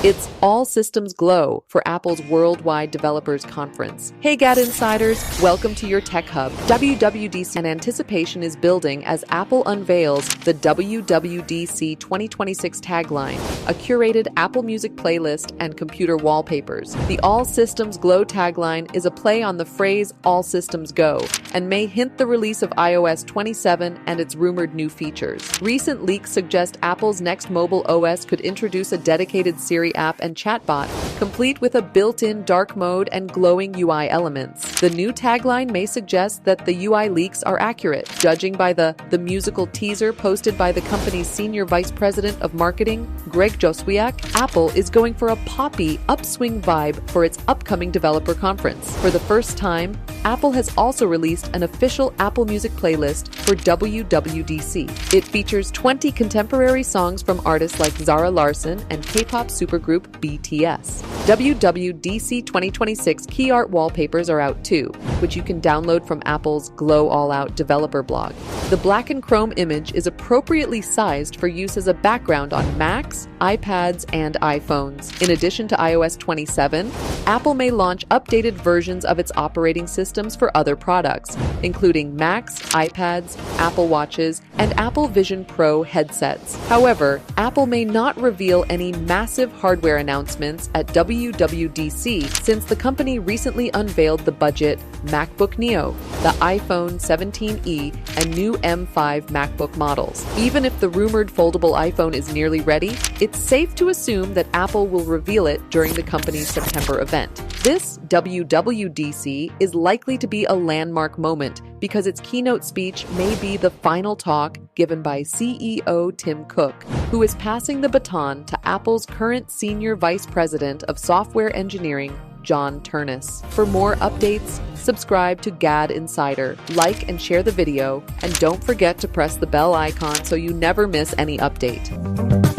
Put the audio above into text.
It's all systems glow for Apple's Worldwide Developers Conference. Hey GadInsiders, welcome to your Tech Hub. WWDC and anticipation is building as Apple unveils the WWDC 2026 Tagline, a curated Apple Music playlist and computer wallpapers. The All Systems Glow tagline is a play on the phrase All Systems Go and may hint the release of iOS 27 and its rumored new features. Recent leaks suggest Apple's next mobile OS could introduce a dedicated Siri app and chatbot, complete with a built-in dark mode and glowing UI elements. The new tagline may suggest that the UI leaks are accurate. Judging by the musical teaser posted by the company's senior vice president of marketing, Greg Joswiak, Apple is going for a poppy, upswing vibe for its upcoming developer conference. For the first time, Apple has also released an official Apple Music playlist for WWDC. It features 20 contemporary songs from artists like Zara Larsson and K-pop supergroup BTS. WWDC 2026 key art wallpapers are out too, which you can download from Apple's Glow All Out developer blog. The black and chrome image is appropriately sized for use as a background on Macs, iPads, and iPhones. In addition to iOS 27, Apple may launch updated versions of its operating systems for other products, including Macs, iPads, Apple Watches, and Apple Vision Pro headsets. However, Apple may not reveal any massive hardware announcements at WWDC since the company recently unveiled the budget MacBook Neo, the iPhone 17e, and new M5 MacBook models. Even if the rumored foldable iPhone is nearly ready, it's safe to assume that Apple will reveal it during the company's September event. This WWDC is likely to be a landmark moment because its keynote speech may be the final talk given by CEO Tim Cook, who is passing the baton to Apple's current Senior Vice President of Software Engineering, John Ternus. For more updates, subscribe to GadInsider, like and share the video, and don't forget to press the bell icon so you never miss any update.